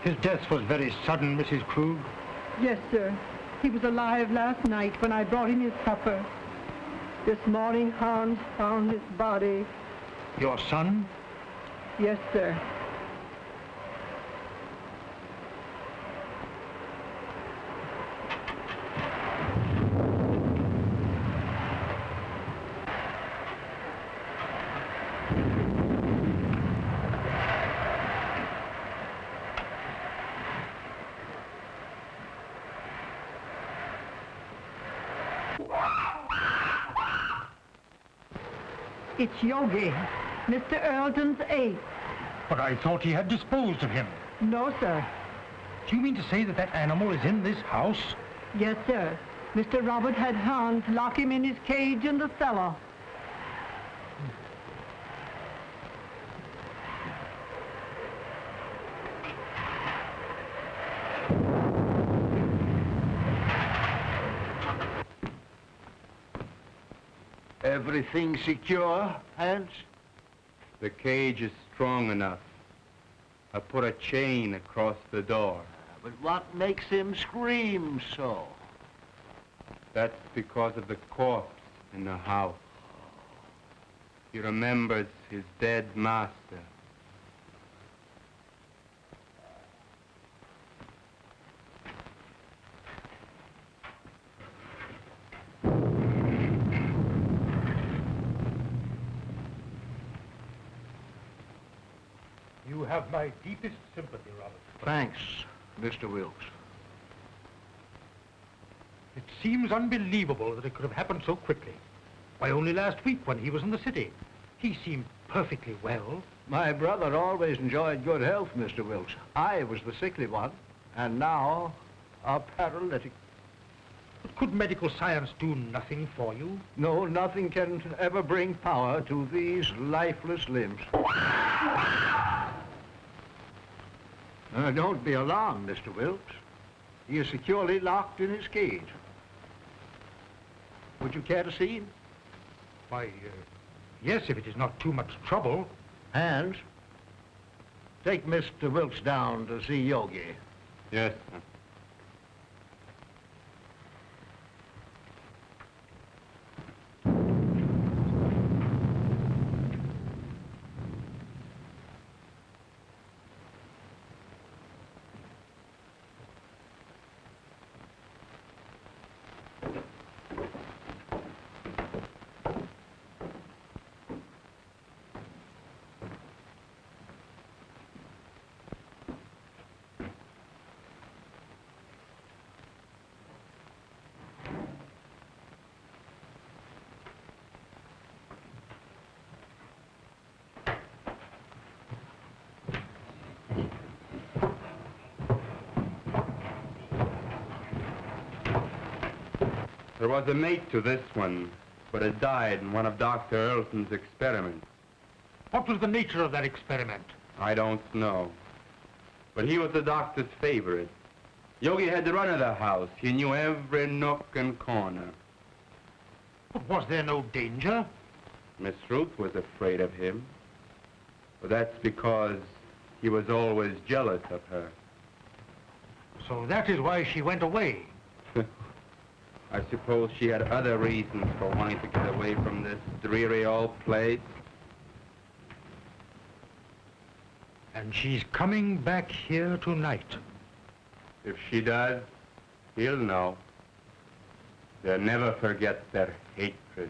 His death was very sudden, Mrs. Krug. Yes, sir. He was alive last night when I brought him his supper. This morning, Hans found his body. Your son? Yes, sir. It's Yogi, Mr. Earleton's ape. But I thought he had disposed of him. No, sir. Do you mean to say that that animal is in this house? Yes, sir. Mr. Robert had Hans lock him in his cage in the cellar. Everything secure, Hans? The cage is strong enough. I put a chain across the door. But what makes him scream so? That's because of the corpse in the house. He remembers his dead master. You have my deepest sympathy, Robert. Thanks, Mr. Wilkes. It seems unbelievable that it could have happened so quickly. Why, only last week when he was in the city. He seemed perfectly well. My brother always enjoyed good health, Mr. Wilkes. I was the sickly one, and now a paralytic. But could medical science do nothing for you? No, nothing can ever bring power to these lifeless limbs. Don't be alarmed, Mr. Wilkes. He is securely locked in his cage. Would you care to see him? Why, yes, if it is not too much trouble. Hans, take Mr. Wilkes down to see Yogi. Yes, sir. There was a mate to this one, but it died in one of Dr. Earleton's experiments. What was the nature of that experiment? I don't know. But he was the doctor's favorite. Yogi had the run of the house. He knew every nook and corner. But was there no danger? Miss Ruth was afraid of him. But that's because he was always jealous of her. So that is why she went away. I suppose she had other reasons for wanting to get away from this dreary old place. And she's coming back here tonight. If she does, he'll know. They'll never forget their hatred.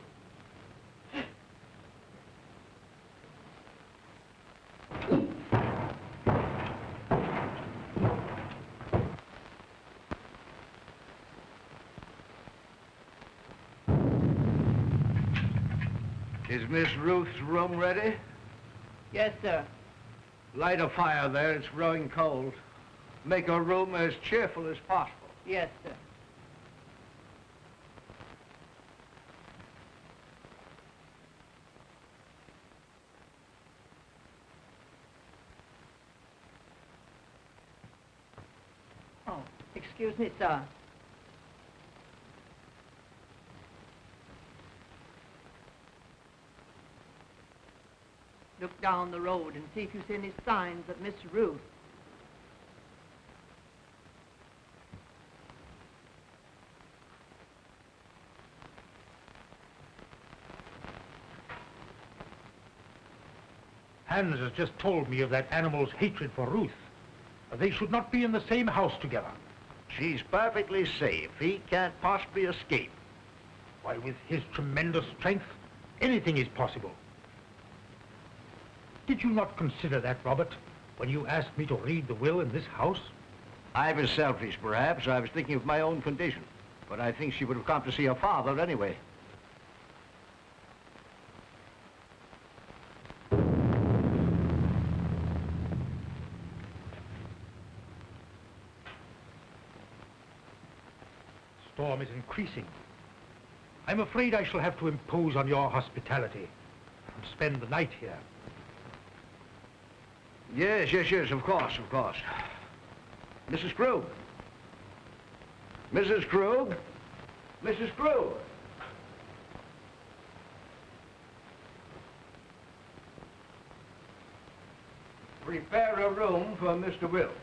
Is Miss Ruth's room ready? Yes, sir. Light a fire there, it's growing cold. Make her room as cheerful as possible. Yes, sir. Oh, excuse me, sir. Look down the road and see if you see any signs of Miss Ruth. Hans has just told me of that animal's hatred for Ruth. They should not be in the same house together. She's perfectly safe. He can't possibly escape. Why, with his tremendous strength, anything is possible. Did you not consider that, Robert, when you asked me to read the will in this house? I was selfish, perhaps. I was thinking of my own condition. But I think she would have come to see her father anyway. Storm is increasing. I'm afraid I shall have to impose on your hospitality and spend the night here. Yes, of course. Mrs. Krug. Mrs. Krug? Mrs. Krug? Prepare a room for Mr. Wilkes.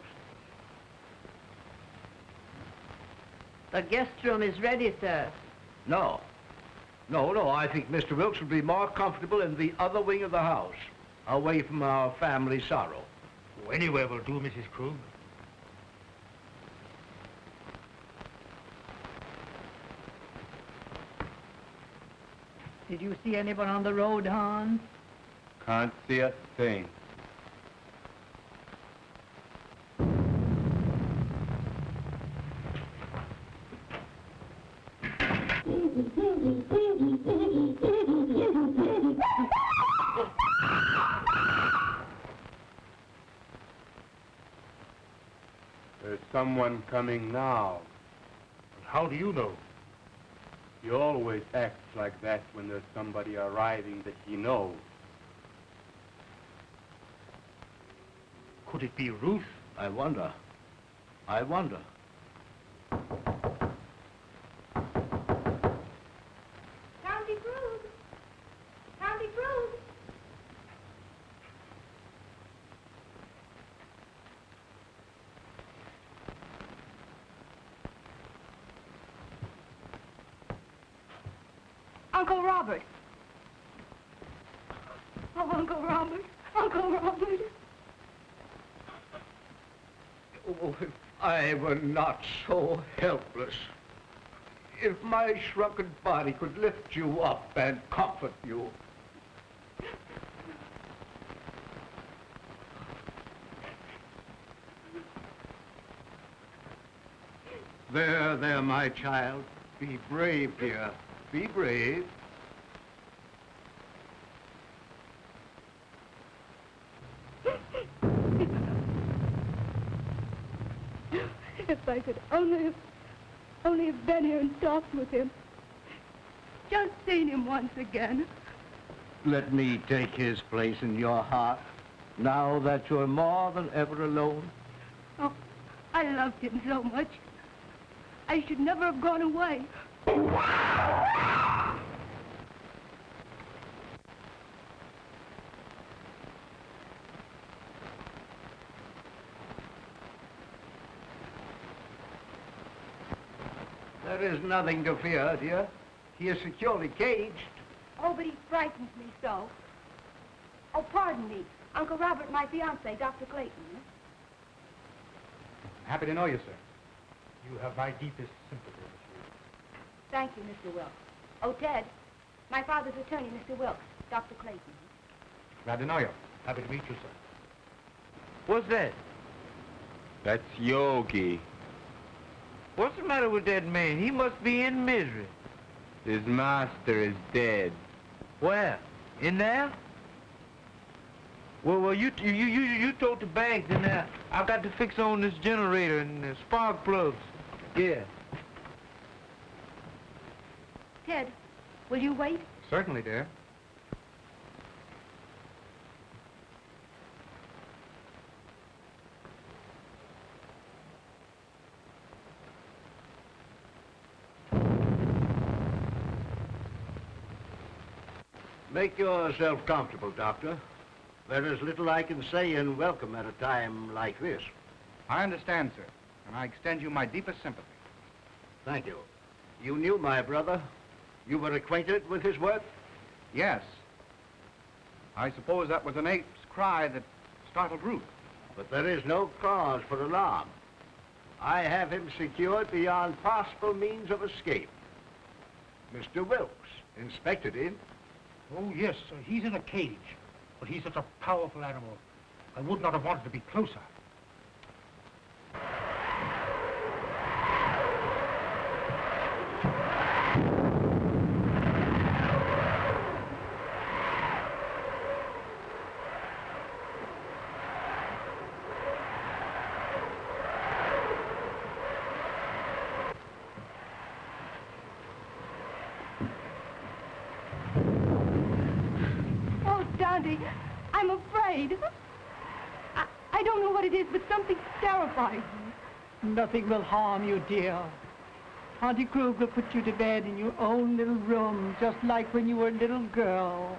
The guest room is ready, sir. No. I think Mr. Wilkes would be more comfortable in the other wing of the house, away from our family sorrow. Oh, anywhere will do, Mrs. Krug. Did you see anyone on the road, Hans? Can't see a thing. There's someone coming now. How do you know? He always acts like that when there's somebody arriving that he knows. Could it be Ruth? I wonder. County Krug! County Krug! Uncle Robert! Oh, Uncle Robert! Uncle Robert! Oh, if I were not so helpless. If my shrunken body could lift you up and comfort you. There, my child. Be brave, dear. Be brave. If I could only have been here and talked with him. Just seen him once again. Let me take his place in your heart, now that you're more than ever alone. Oh, I loved him so much. I should never have gone away. There is nothing to fear, dear. He is securely caged. Oh, but he frightens me so. Oh, pardon me. Uncle Robert, my fiancé, Dr. Clayton. Happy to know you, sir. You have my deepest sympathy, Miss Ruth. Thank you, Mr. Wilkes. Oh, Ted, my father's attorney, Mr. Wilkes, Dr. Clayton. Glad to know you. Happy to meet you, sir. What's that? That's Yogi. What's the matter with that man? He must be in misery. His master is dead. Where? In there? Well, you told the bank, and I got to fix on this generator and the spark plugs. Yeah. Ted, will you wait? Certainly, dear. Make yourself comfortable, Doctor. There is little I can say in welcome at a time like this. I understand, sir, and I extend you my deepest sympathy. Thank you. You knew my brother. You were acquainted with his work? Yes. I suppose that was an ape's cry that startled Ruth. But there is no cause for alarm. I have him secured beyond possible means of escape. Mr. Wilkes inspected him. Oh, yes, sir. He's in a cage. But he's such a powerful animal. I would not have wanted to be closer. Oh, Dante, I'm afraid. I don't know what it is, but something terrifying me. Nothing will harm you, dear. Auntie Kruger put you to bed in your own little room, just like when you were a little girl.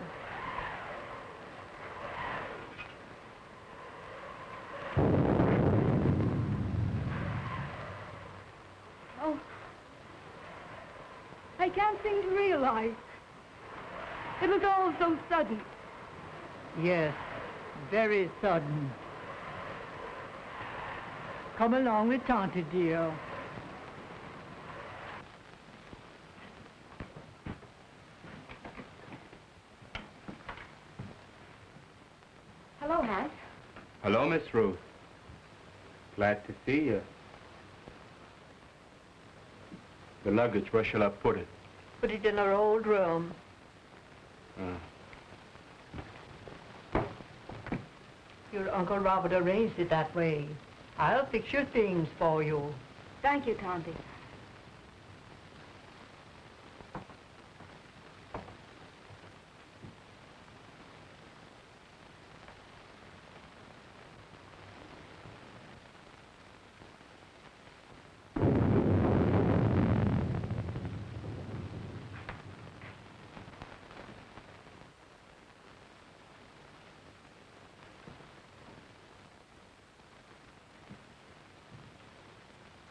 Oh, I can't seem to realize. It was all so sudden. Yes, very sudden. Come along with Tante, dear. Hello, Hans. Hello, Miss Ruth. Glad to see you. The luggage, where shall I put it? Put it in our old room. Your Uncle Robert arranged it that way. I'll fix your things for you. Thank you, Tante.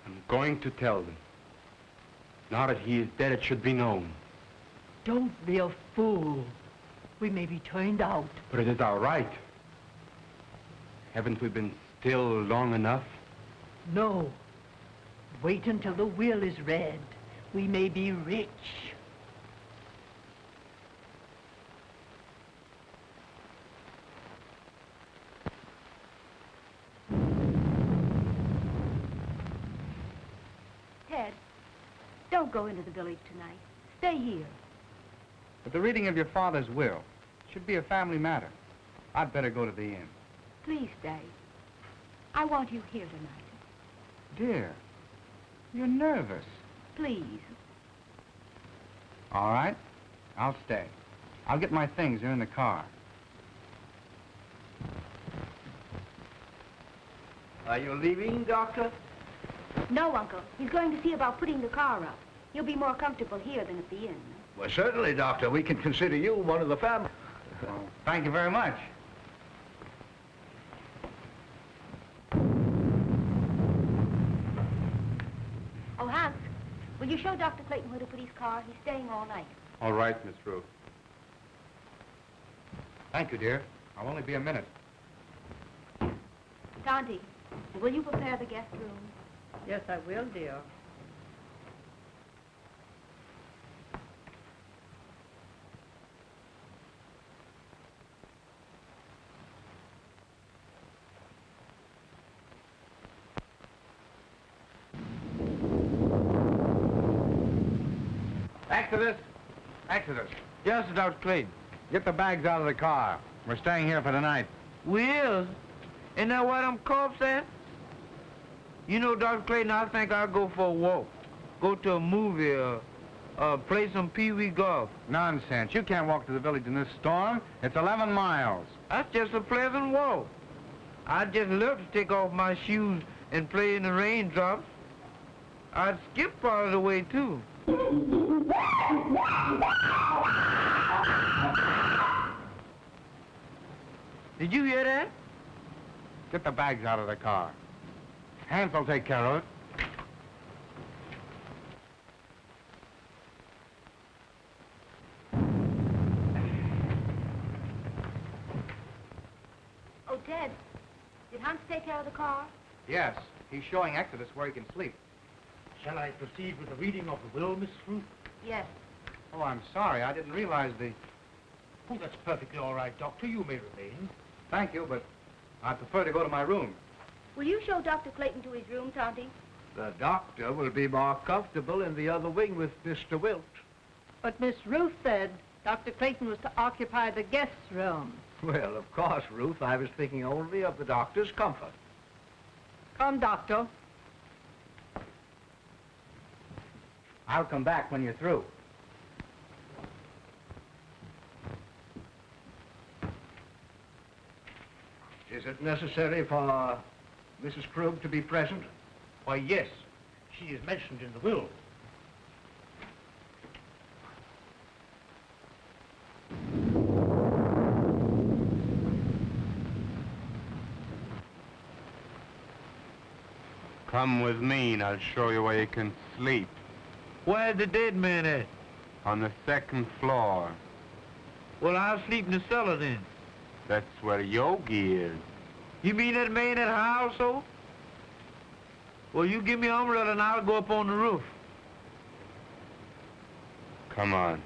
I'm going to tell them. Now that he is dead, it should be known. Don't be a fool. We may be turned out. But it is our right. Haven't we been still long enough? No. Wait until the will is read. We may be rich. Ted, don't go into the village tonight. Stay here. But the reading of your father's will should be a family matter. I'd better go to the inn. Please stay. I want you here tonight. Dear, you're nervous. Please. All right, I'll stay. I'll get my things. They're in the car. Are you leaving, Doctor? No, Uncle. He's going to see about putting the car up. You'll be more comfortable here than at the inn. Well, certainly, Doctor. We can consider you one of the family. Well, thank you very much. Oh, Hans, will you show Dr. Clayton where to put his car? He's staying all night. All right, Miss Ruth. Thank you, dear. I'll only be a minute. Tante, will you prepare the guest room? Yes, I will, dear. Exodus! Exodus! Yes, Dr. Clayton. Get the bags out of the car. We're staying here for the night. We is. Isn't that why them cops at? You know, Dr. Clayton, I think I'll go for a walk. Go to a movie or play some pee-wee golf. Nonsense. You can't walk to the village in this storm. It's 11 miles. That's just a pleasant walk. I'd just love to take off my shoes and play in the raindrops. I'd skip part of the way, too. Did you hear that? Get the bags out of the car. Hans will take care of it. Ted, did Hans take care of the car? Yes, he's showing Exodus where he can sleep. Shall I proceed with the reading of the will, Miss Ruth? Yes. Oh, I'm sorry. I didn't realize the... Oh, that's perfectly all right, Doctor. You may remain. Thank you, but I prefer to go to my room. Will you show Dr. Clayton to his room, Tonty? The doctor will be more comfortable in the other wing with Mr. Wilt. But Miss Ruth said Dr. Clayton was to occupy the guest room. Well, of course, Ruth, I was thinking only of the doctor's comfort. Come, Doctor. I'll come back when you're through. Is it necessary for Mrs. Krug to be present? Why, yes. She is mentioned in the will. Come with me and I'll show you where you can sleep. Where's the dead man at? On the second floor. Well, I'll sleep in the cellar then. That's where Yogi is. You mean that man at her household? Well, you give me an umbrella and I'll go up on the roof. Come on.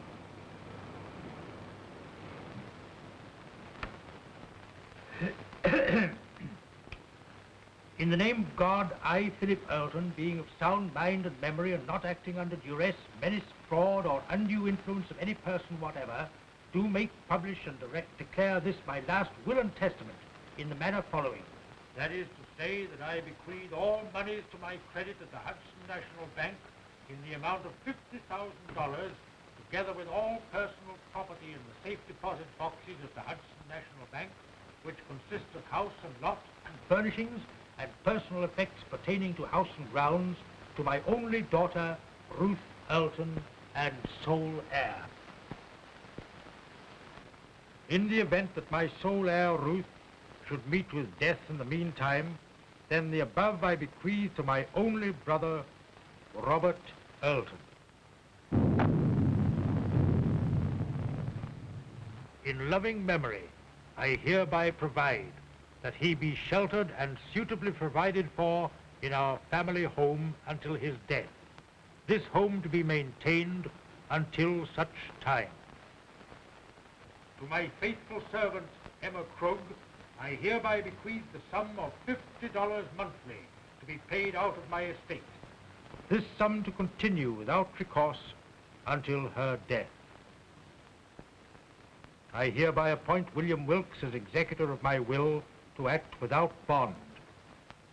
In the name of God, I, Philip Earlton, being of sound mind and memory and not acting under duress, menace, fraud, or undue influence of any person whatever, do make, publish, and declare this my last will and testament in the manner following. That is to say that I bequeath all monies to my credit at the Hudson National Bank in the amount of $50,000, together with all personal property in the safe deposit boxes of the Hudson National Bank, which consists of house and lot and furnishings and personal effects pertaining to house and grounds, to my only daughter, Ruth Earlton, and sole heir. In the event that my sole heir, Ruth, should meet with death in the meantime, then the above I bequeath to my only brother, Robert Earlton. In loving memory, I hereby provide that he be sheltered and suitably provided for in our family home until his death. This home to be maintained until such time. To my faithful servant, Emma Krug, I hereby bequeath the sum of $50 monthly to be paid out of my estate. This sum to continue without recourse until her death. I hereby appoint William Wilkes as executor of my will to act without bond.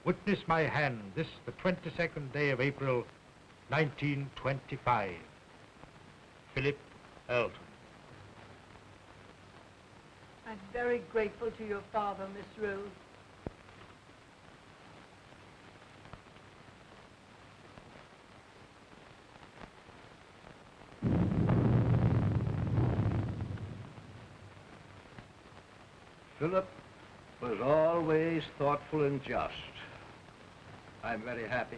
Witness my hand this the 22nd day of April, 1925. Philip Earlton. I'm very grateful to your father, Miss Ruth. Philip was always thoughtful and just. I'm very happy.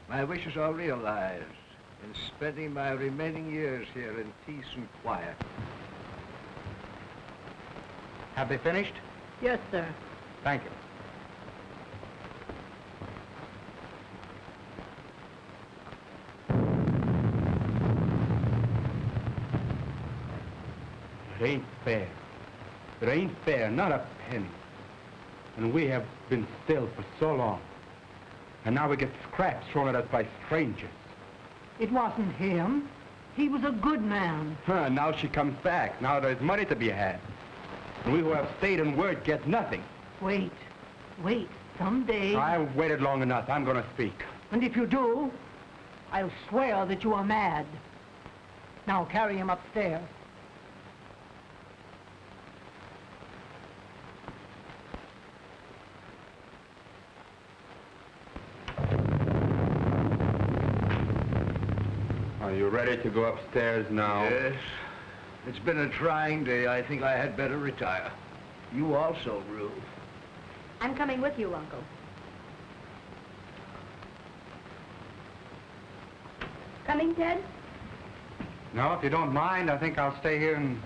My wishes are realized in spending my remaining years here in peace and quiet. Have they finished? Yes, sir. Thank you. It ain't fair. It ain't fair, not a penny. And we have been still for so long. And now we get scraps thrown at us by strangers. It wasn't him. He was a good man. Now she comes back. Now there's money to be had. And we who have stayed in word get nothing. Wait. Someday... I've waited long enough. I'm going to speak. And if you do, I'll swear that you are mad. Now carry him upstairs. Are you ready to go upstairs now? Yes. It's been a trying day. I think I had better retire. You also, Ruth. I'm coming with you, Uncle. Coming, Ted? No, if you don't mind, I think I'll stay here and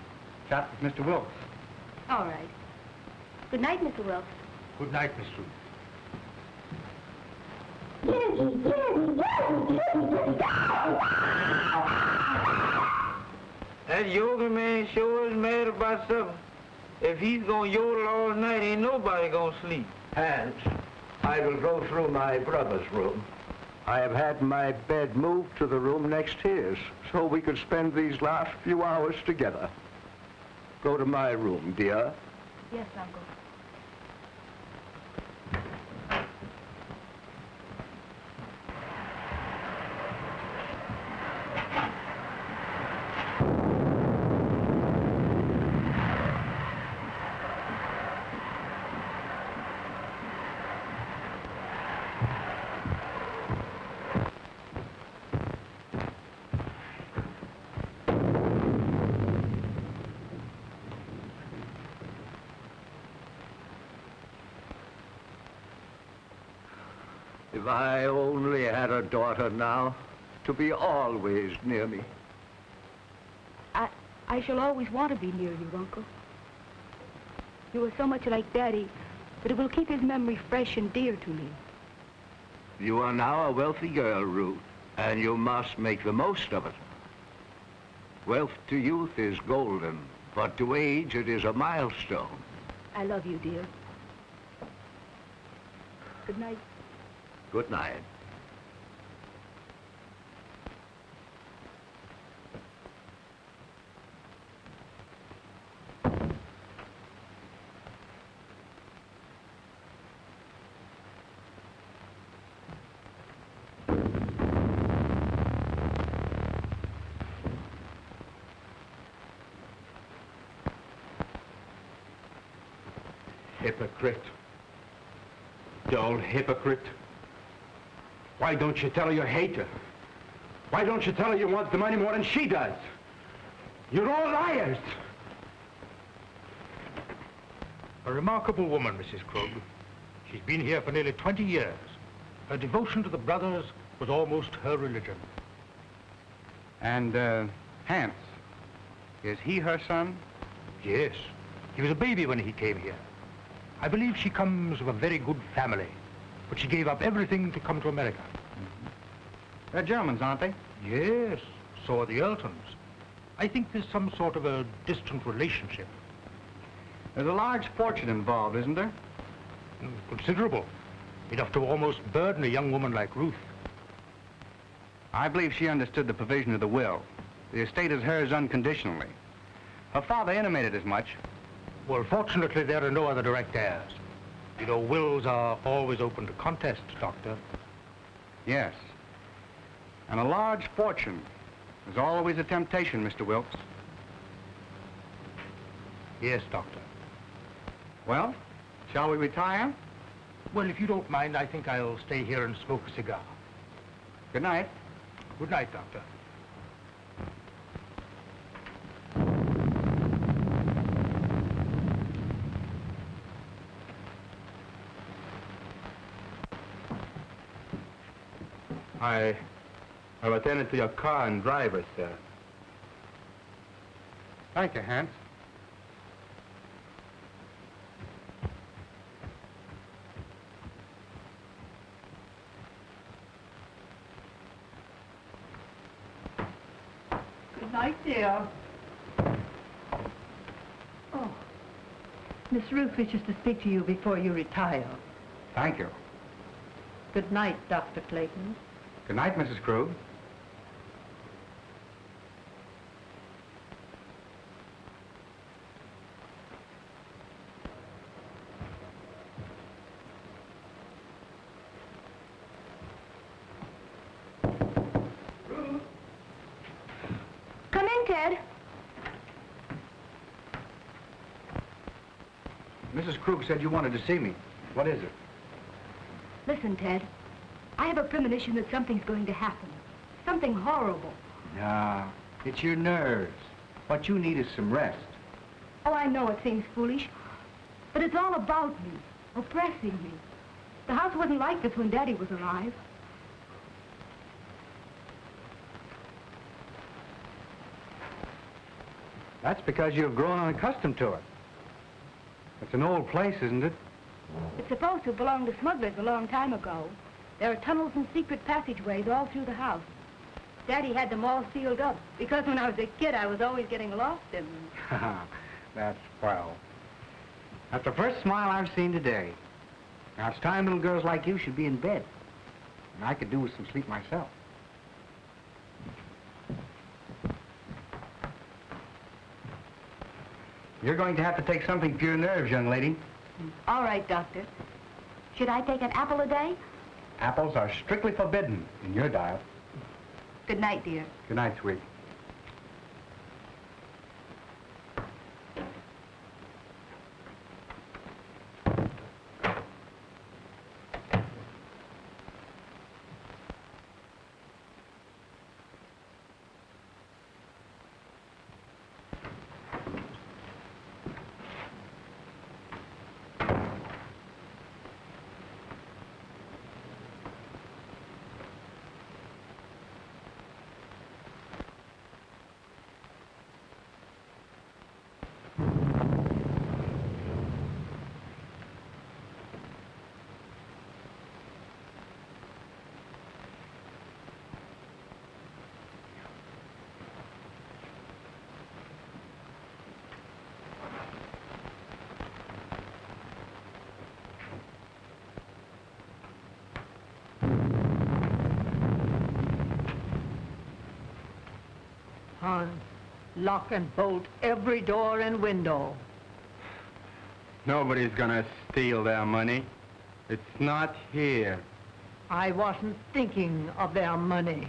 chat with Mr. Wilkes. All right. Good night, Mr. Wilkes. Good night, Miss Ruth. That yoga man sure is mad about something. If he's gonna yodel all night, ain't nobody gonna sleep. Hans, I will go through my brother's room. I have had my bed moved to the room next his, so we could spend these last few hours together. Go to my room, dear. Yes, Uncle. If I only had a daughter now, to be always near me. I shall always want to be near you, Uncle. You are so much like Daddy that it will keep his memory fresh and dear to me. You are now a wealthy girl, Ruth, and you must make the most of it. Wealth to youth is golden, but to age it is a milestone. I love you, dear. Good night. Good night. Hypocrite. Dull hypocrite. Why don't you tell her you hate her? Why don't you tell her you want the money more than she does? You're all liars. A remarkable woman, Mrs. Krug. She's been here for nearly 20 years. Her devotion to the brothers was almost her religion. And, Hans, is he her son? Yes. He was a baby when he came here. I believe she comes of a very good family, but she gave up everything to come to America. They're Germans, aren't they? Yes, so are the Eltons. I think there's some sort of a distant relationship. There's a large fortune involved, isn't there? Considerable. Enough to almost burden a young woman like Ruth. I believe she understood the provision of the will. The estate is hers unconditionally. Her father intimated as much. Well, fortunately, there are no other direct heirs. You know, wills are always open to contest, Doctor. Yes. And a large fortune is always a temptation, Mr. Wilkes. Yes, Doctor. Well, shall we retire? Well, if you don't mind, I think I'll stay here and smoke a cigar. Good night. Good night, Doctor. I've attended to your car and driver, sir. Thank you, Hans. Good night, dear. Oh, Miss Ruth wishes to speak to you before you retire. Thank you. Good night, Dr. Clayton. Good night, Mrs. Krug. Come in, Ted. Mrs. Krug said you wanted to see me. What is it? Listen, Ted. I have a premonition that something's going to happen. Something horrible. No, it's your nerves. What you need is some rest. Oh, I know it seems foolish, but it's all about me, oppressing me. The house wasn't like this when Daddy was alive. That's because you've grown unaccustomed to it. It's an old place, isn't it? It's supposed to have belonged to smugglers a long time ago. There are tunnels and secret passageways all through the house. Daddy had them all sealed up, because when I was a kid, I was always getting lost in them. That's swell. That's the first smile I've seen today. Now, it's time little girls like you should be in bed. And I could do with some sleep myself. You're going to have to take something for your nerves, young lady. All right, Doctor. Should I take an apple a day? Apples are strictly forbidden in your diet. Good night, dear. Good night, sweet. Hans, lock and bolt every door and window. Nobody's gonna steal their money. It's not here. I wasn't thinking of their money.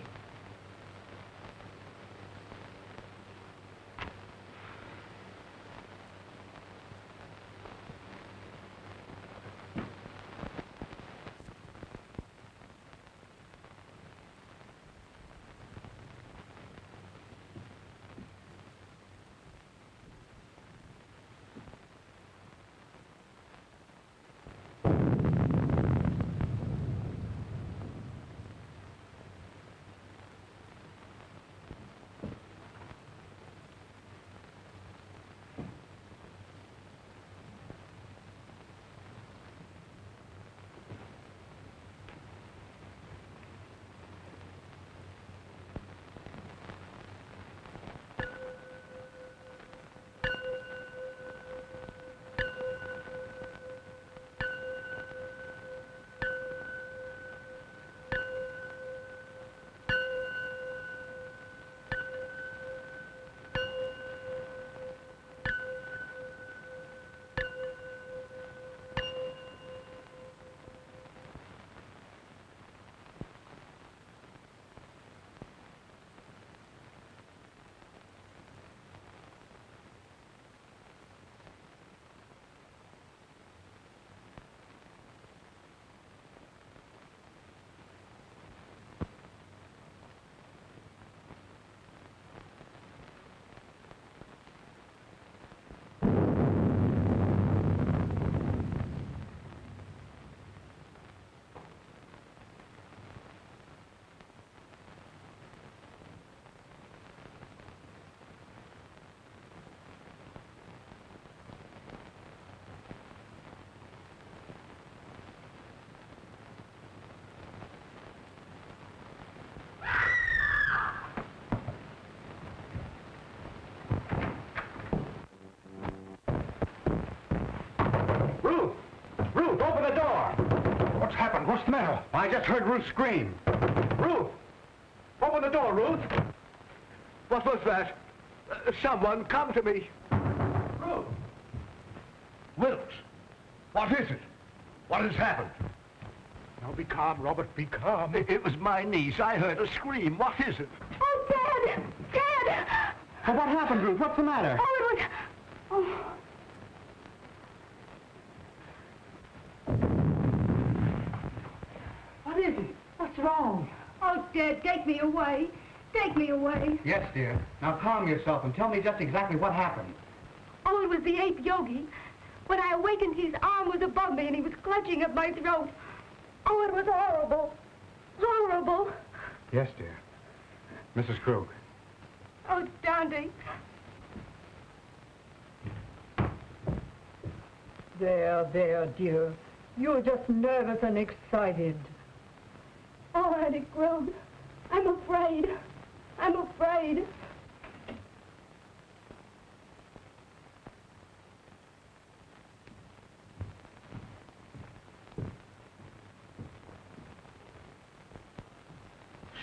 Ruth, open the door! What's happened? What's the matter? I just heard Ruth scream. Ruth! Open the door, Ruth! What was that? Someone come to me. Ruth! Wilkes! What is it? What has happened? Now be calm, Robert, be calm. It was my niece. I heard her scream. What is it? Oh, Dad! Dad! Well, what happened, Ruth? What's the matter? Oh, it was... Oh. What is it? What's wrong? Oh, Dad, take me away. Take me away. Yes, dear. Now calm yourself and tell me just exactly what happened. Oh, it was the ape Yogi. When I awakened, his arm was above me and he was clutching at my throat. Oh, it was horrible. Horrible. Yes, dear. Mrs. Krug. Oh, Dante. There, dear. You're just nervous and excited. Oh, Auntie Krug, I'm afraid. I'm afraid.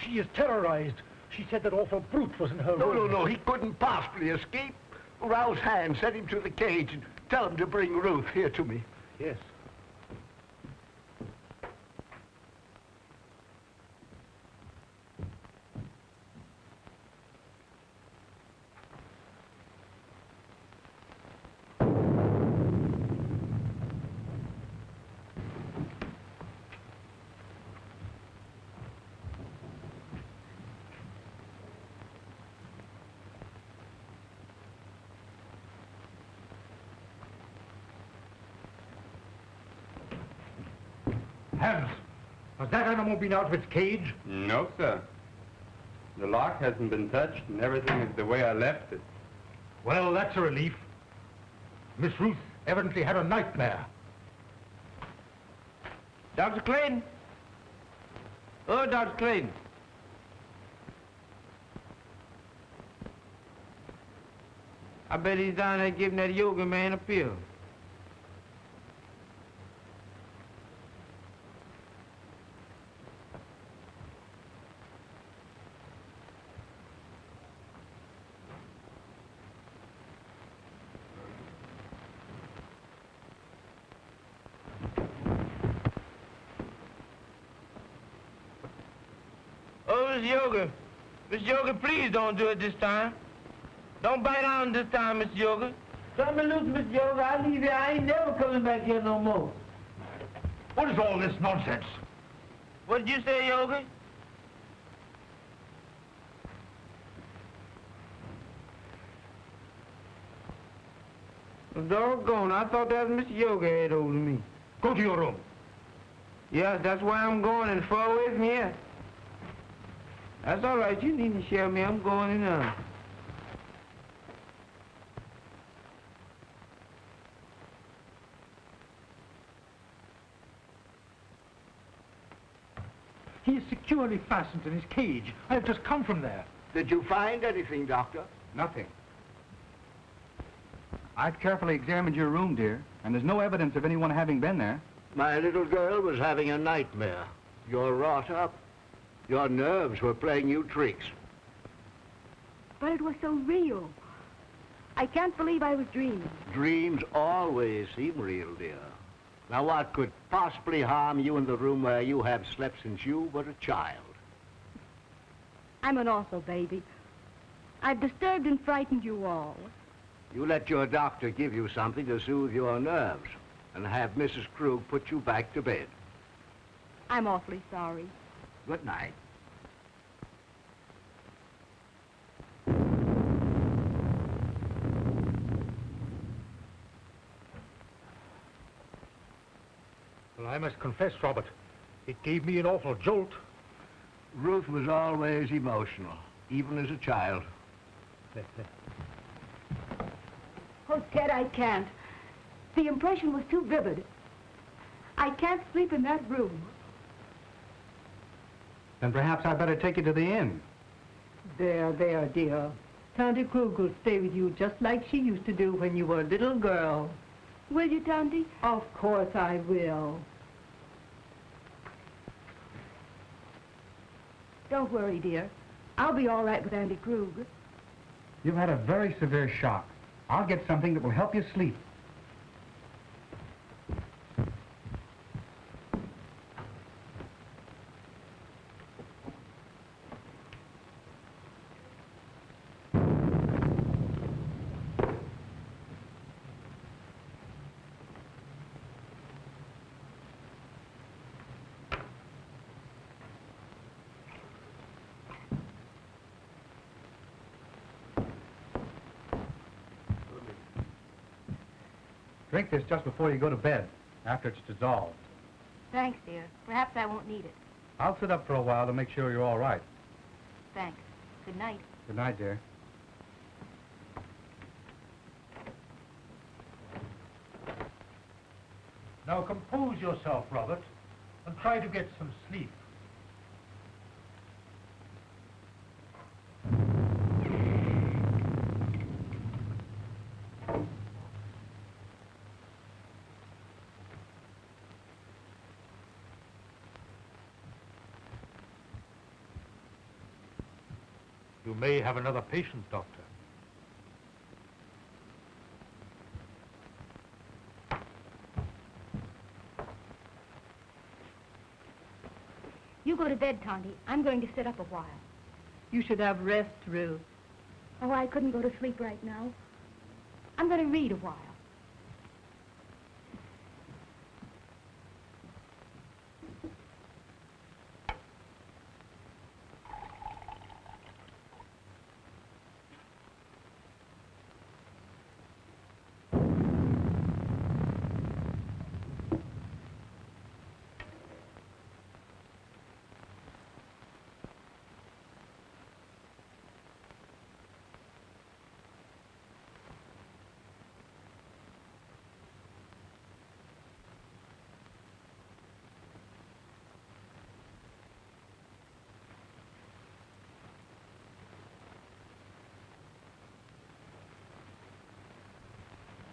She is terrorized. She said that awful brute was in her room. No, he couldn't possibly escape. Rouse Hand, send him to the cage and tell him to bring Ruth here to me. Yes. Hans, has that animal been out of its cage? No, sir. The lock hasn't been touched, and everything is the way I left it. Well, that's a relief. Miss Ruth evidently had a nightmare. Dr. Clayton? Oh, Dr. Clayton. I bet he's down there giving that yoga man a pill. Oh, Miss Yoga. Miss Yoga, please don't do it this time. Don't bite on this time, Miss Yoga. Cut me loose, Miss Yoga. I leave here. I ain't never coming back here no more. What is all this nonsense? What did you say, Yoga? Doggone, I thought that was Miss Yoga had hold of me. Go to your room. Yes, that's where I'm going, and far away from here. That's all right. You needn't share me. I'm going in now. He is securely fastened in his cage. I have just come from there. Did you find anything, Doctor? Nothing. I've carefully examined your room, dear, and there's no evidence of anyone having been there. My little girl was having a nightmare. You're wrought up. Your nerves were playing you tricks. But it was so real. I can't believe I was dreaming. Dreams always seem real, dear. Now, what could possibly harm you in the room where you have slept since you were a child? I'm an awful baby. I've disturbed and frightened you all. You let your doctor give you something to soothe your nerves and have Mrs. Krug put you back to bed. I'm awfully sorry. Good night. Well, I must confess, Robert, it gave me an awful jolt. Ruth was always emotional, even as a child. Oh, Ted, I can't. The impression was too vivid. I can't sleep in that room. Then perhaps I'd better take you to the inn. There, dear. Tante Krug will stay with you just like she used to do when you were a little girl. Will you, Tante? Of course I will. Don't worry, dear. I'll be all right with Auntie Krug. You've had a very severe shock. I'll get something that will help you sleep. Drink this just before you go to bed, after it's dissolved. Thanks, dear. Perhaps I won't need it. I'll sit up for a while to make sure you're all right. Thanks. Good night. Good night, dear. Now compose yourself, Robert, and try to get some sleep. You may have another patient, Doctor. You go to bed, Tonty. I'm going to sit up a while. You should have rest, Ruth. Oh, I couldn't go to sleep right now. I'm going to read a while.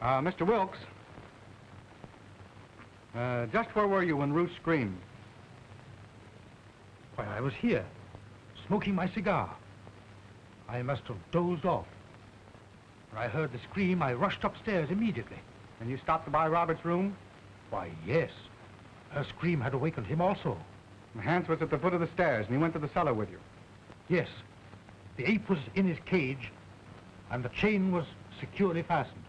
Mr. Wilkes, just where were you when Ruth screamed? Why, I was here, smoking my cigar. I must have dozed off. When I heard the scream, I rushed upstairs immediately. And you stopped by Robert's room? Why, yes. Her scream had awakened him also. Hans was at the foot of the stairs, and he went to the cellar with you. Yes. The ape was in his cage, and the chain was securely fastened.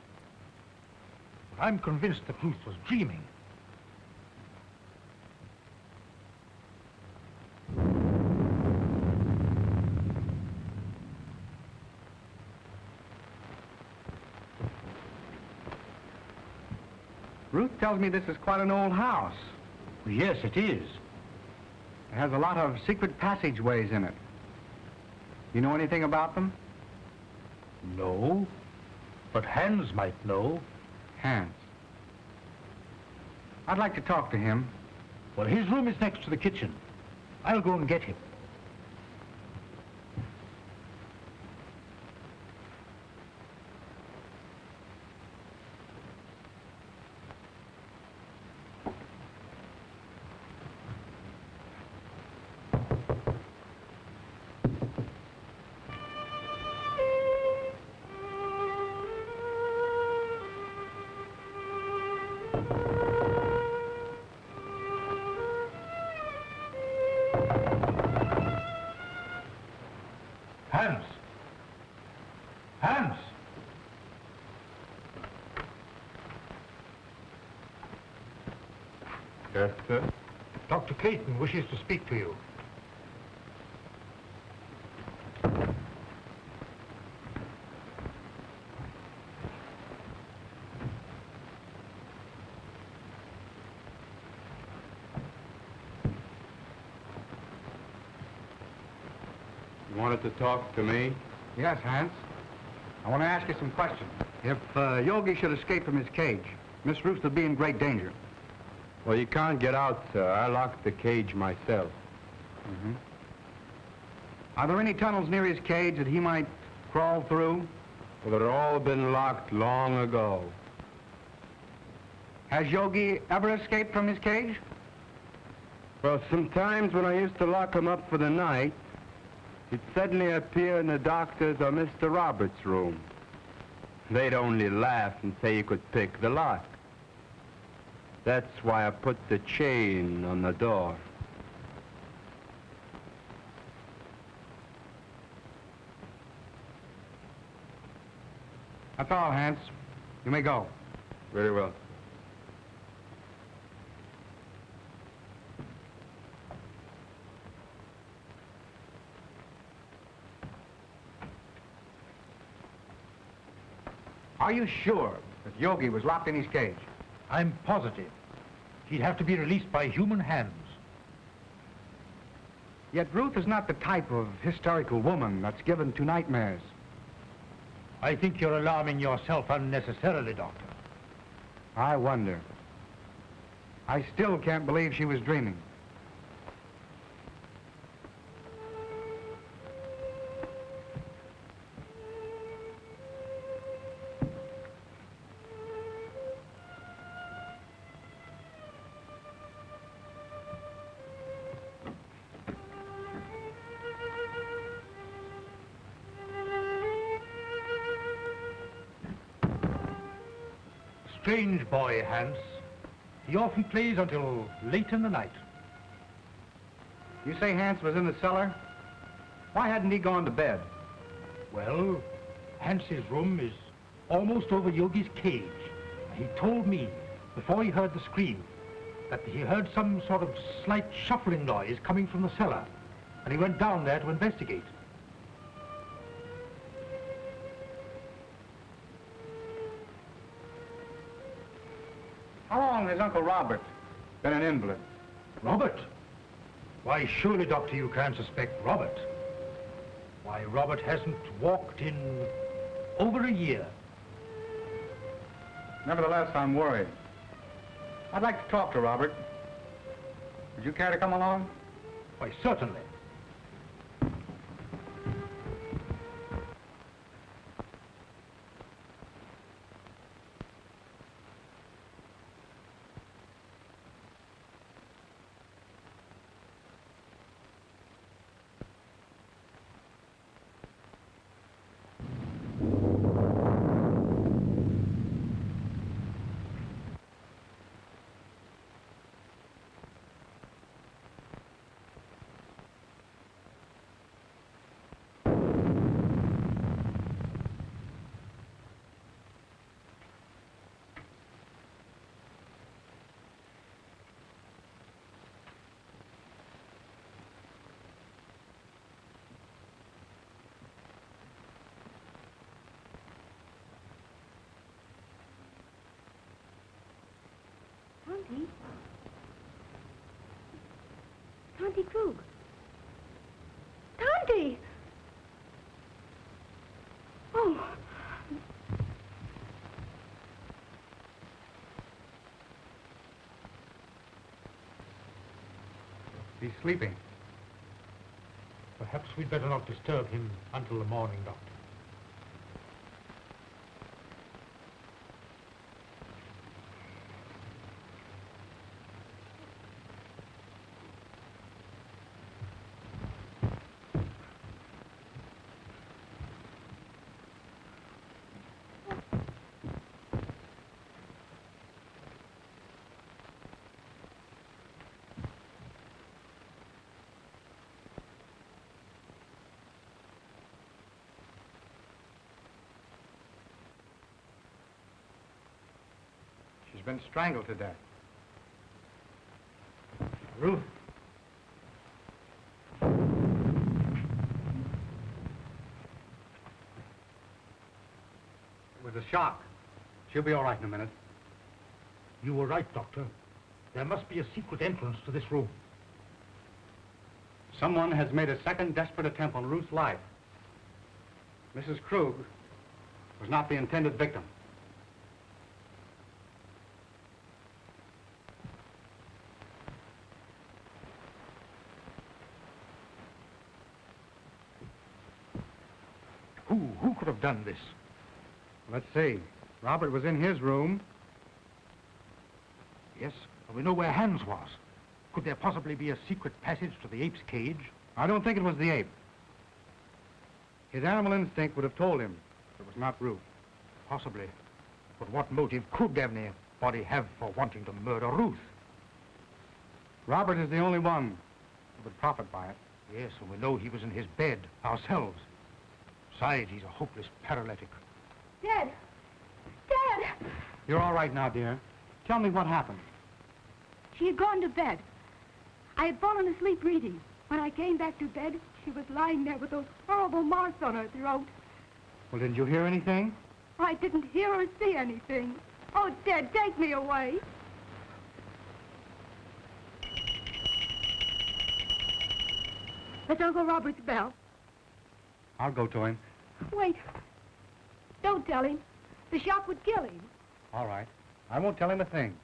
But I'm convinced that Ruth was dreaming. Ruth tells me this is quite an old house. Yes, it is. It has a lot of secret passageways in it. You know anything about them? No, but Hans might know. Hans. I'd like to talk to him. Well, his room is next to the kitchen. I'll go and get him. Hans! Hans! Yes, sir? Dr. Clayton wishes to speak to you. You wanted to talk to me? Yes, Hans. I want to ask you some questions. If Yogi should escape from his cage, Miss Ruth would be in great danger. Well, you can't get out, sir. I locked the cage myself. Mm-hmm. Are there any tunnels near his cage that he might crawl through? Well, they've all been locked long ago. Has Yogi ever escaped from his cage? Well, sometimes when I used to lock him up for the night, he'd suddenly appear in the doctor's or Mr. Roberts' room. They'd only laugh and say he could pick the lock. That's why I put the chain on the door. That's all, Hans. You may go. Very well. Are you sure that Yogi was locked in his cage? I'm positive. He'd have to be released by human hands. Yet Ruth is not the type of hysterical woman that's given to nightmares. I think you're alarming yourself unnecessarily, Doctor. I wonder. I still can't believe she was dreaming. Strange boy, Hans. He often plays until late in the night. You say Hans was in the cellar? Why hadn't he gone to bed? Well, Hans's room is almost over Yogi's cage. He told me, before he heard the scream, that he heard some sort of slight shuffling noise coming from the cellar, and he went down there to investigate. How long has Uncle Robert been an invalid? Robert? Why, surely, Doctor, you can't suspect Robert. Why, Robert hasn't walked in over a year. Nevertheless, I'm worried. I'd like to talk to Robert. Would you care to come along? Why, certainly. Tonty? Tonty Krug. Tonty! Oh. He's sleeping. Perhaps we'd better not disturb him until the morning, Doctor. She's been strangled to death. Ruth? It was a shock. She'll be all right in a minute. You were right, Doctor. There must be a secret entrance to this room. Someone has made a second desperate attempt on Ruth's life. Mrs. Krug was not the intended victim. Who could have done this? Let's see. Robert was in his room. Yes, but we know where Hans was. Could there possibly be a secret passage to the ape's cage? I don't think it was the ape. His animal instinct would have told him it was not Ruth. Possibly. But what motive could anybody have for wanting to murder Ruth? Robert is the only one who would profit by it. Yes, and we know he was in his bed ourselves. Besides, he's a hopeless paralytic. Dad! Dad! You're all right now, dear. Tell me what happened. She had gone to bed. I had fallen asleep reading. When I came back to bed, she was lying there with those horrible marks on her throat. Well, didn't you hear anything? I didn't hear or see anything. Oh, Dad, take me away. It's Uncle Robert's bell. I'll go to him. Wait. Don't tell him. The shock would kill him. All right. I won't tell him a thing.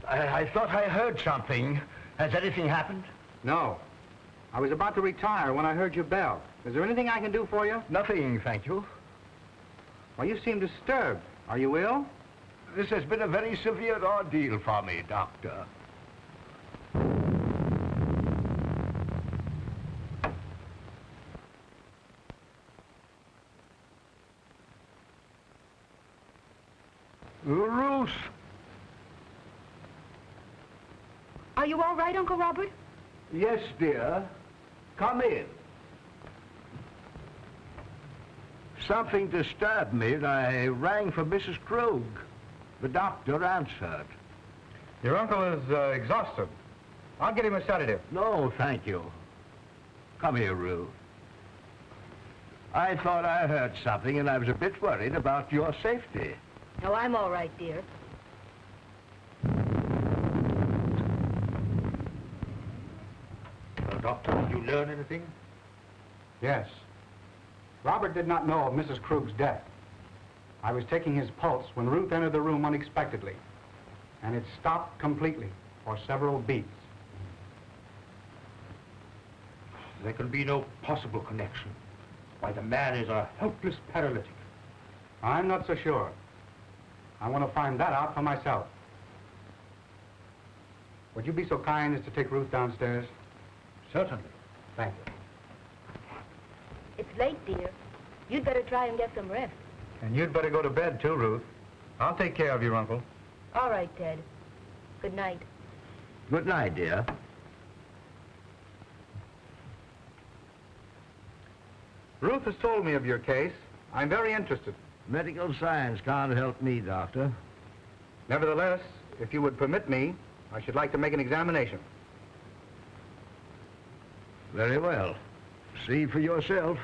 I thought I heard something. Has anything happened? No. I was about to retire when I heard your bell. Is there anything I can do for you? Nothing, thank you. Well, you seem disturbed. Are you ill? This has been a very severe ordeal for me, Doctor. Ruth! Are you all right, Uncle Robert? Yes, dear. Come in. Something disturbed me, and I rang for Mrs. Krug. The doctor answered. Your uncle is exhausted. I'll get him a sedative. No, thank you. Come here, Ruth. I thought I heard something, and I was a bit worried about your safety. No, I'm all right, dear. Doctor, did you learn anything? Yes. Robert did not know of Mrs. Krug's death. I was taking his pulse when Ruth entered the room unexpectedly, and it stopped completely for several beats. There can be no possible connection. Why, the man is a helpless paralytic. I'm not so sure. I want to find that out for myself. Would you be so kind as to take Ruth downstairs? Certainly. Thank you. It's late, dear. You'd better try and get some rest. And you'd better go to bed, too, Ruth. I'll take care of your uncle. All right, Ted. Good night. Good night, dear. Ruth has told me of your case. I'm very interested. Medical science can't help me, Doctor. Nevertheless, if you would permit me, I should like to make an examination. Very well. See for yourself.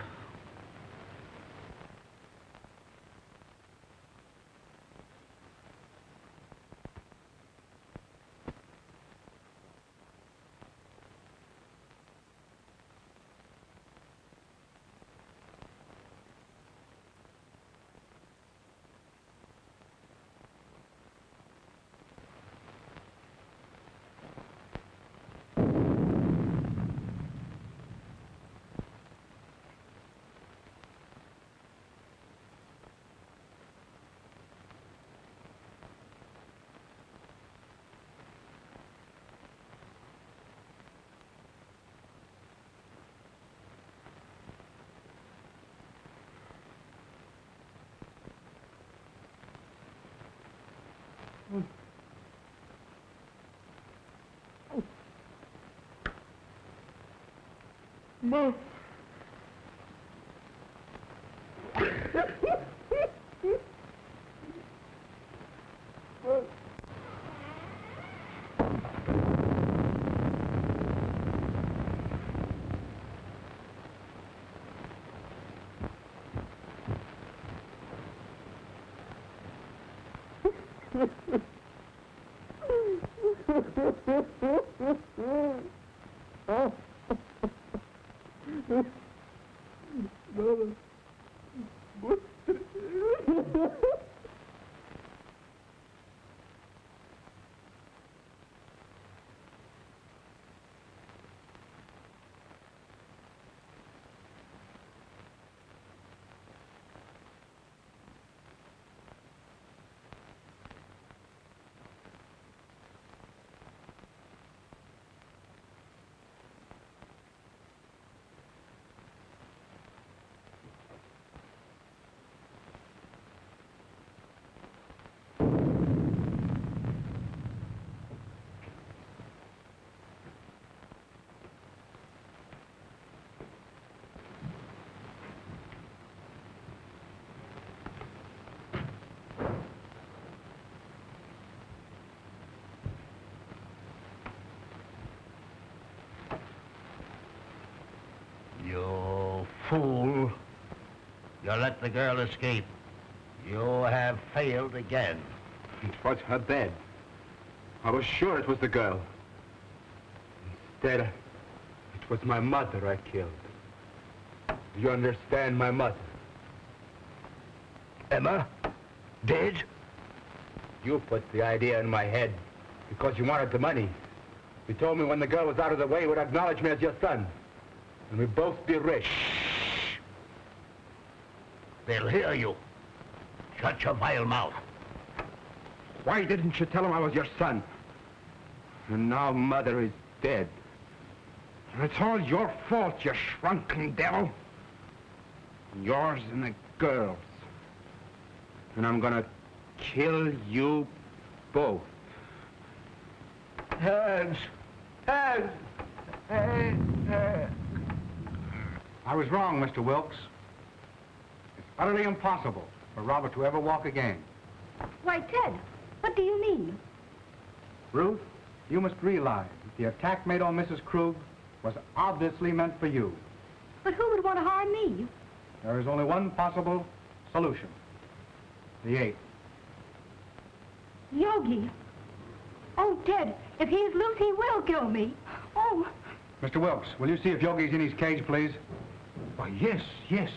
Mom. You fool. You let the girl escape. You have failed again. It was her bed. I was sure it was the girl. Instead, it was my mother I killed. Do you understand, my mother? Emma? Dead? You put the idea in my head Because you wanted the money. You told me when the girl was out of the way, you would acknowledge me as your son. And we'd both be rich. They'll hear you. Shut your vile mouth. Why didn't you tell him I was your son? And now Mother is dead. And it's all your fault, you shrunken devil. Yours and the girl's. And I'm gonna kill you both. Hans! Hans! I was wrong, Mr. Wilkes. It's utterly impossible for Robert to ever walk again. Why, Ted, what do you mean? Ruth, you must realize that the attack made on Mrs. Krug was obviously meant for you. But who would want to harm me? There is only one possible solution. The ape. Yogi. Oh, Ted, if he's loose, he will kill me. Oh. Mr. Wilkes, will you see if Yogi's in his cage, please? Why, yes, yes.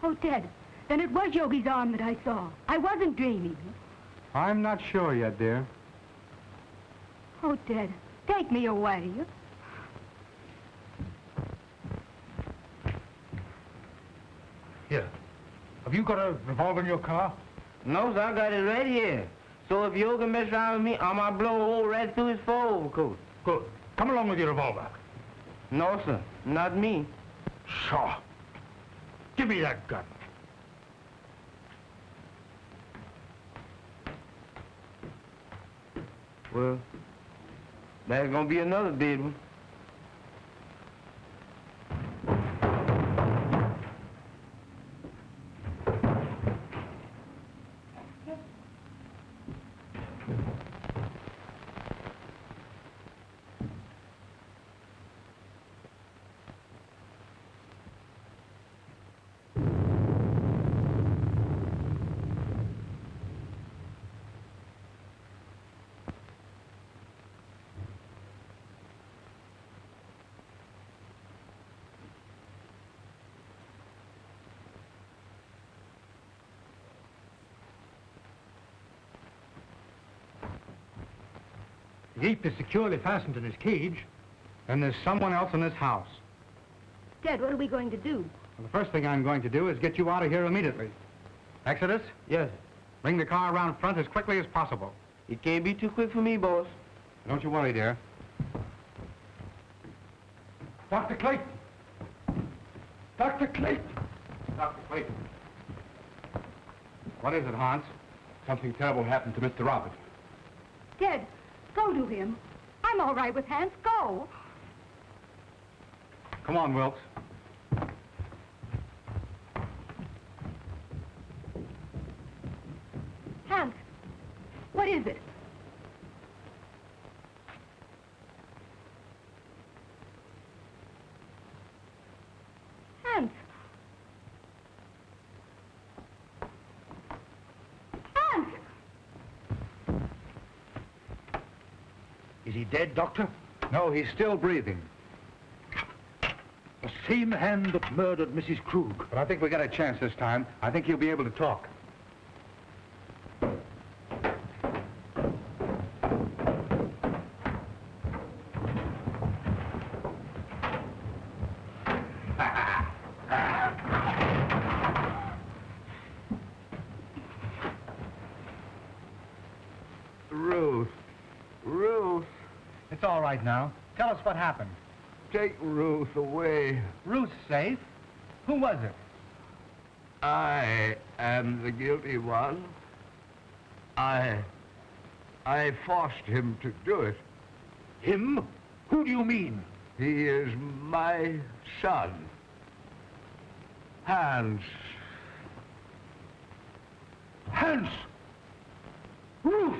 Oh, Ted, then it was Yogi's arm that I saw. I wasn't dreaming. I'm not sure yet, dear. Oh, Ted, take me away. Here. Have you got a revolver in your car? No, sir, I got it right here. So if Yogi mess around with me, I might blow a hole right through his fur overcoat. Good. Come along with your revolver. No, sir, not me. Sure. Give me that gun. Well, that's gonna be another dead one. The ape is securely fastened in his cage. Then there's someone else in this house. Ted, what are we going to do? Well, the first thing I'm going to do is get you out of here immediately. Exodus, Yes, bring the car around front as quickly as possible. it can't be too quick for me, boss. Don't you worry, dear. Dr. Clayton! Dr. Clayton! Dr. Clayton. What is it, Hans? Something terrible happened to Mr. Robert. Ted, go to him. I'm all right with Hans. Go. Come on, Wilkes. Hans, what is it? Hans. Hans! Is he dead, Doctor? No, he's still breathing. The same hand that murdered Mrs. Krug. But I think we got a chance this time. I think he'll be able to talk. Ruth. Ruth. It's all right now. Tell us what happened. Take Ruth away. Ruth's safe. Who was it? I am the guilty one. I forced him to do it. Him? Who do you mean? He is my son. Hans. Hans! Ruth!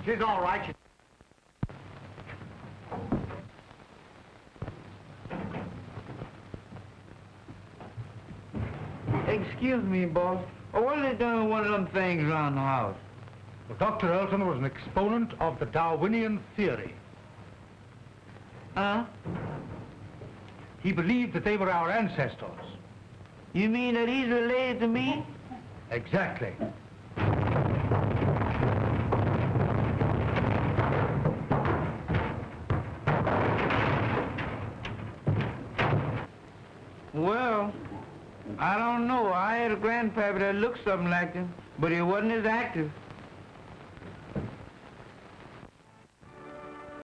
She's all right. Excuse me, boss. What are they doing with one of them things around the house? Well, Dr. Elton was an exponent of the Darwinian theory. Huh? He believed that they were our ancestors. You mean that he's related to me? Exactly. Well, I don't know. I had a grandpappy that looked something like him, but he wasn't as active.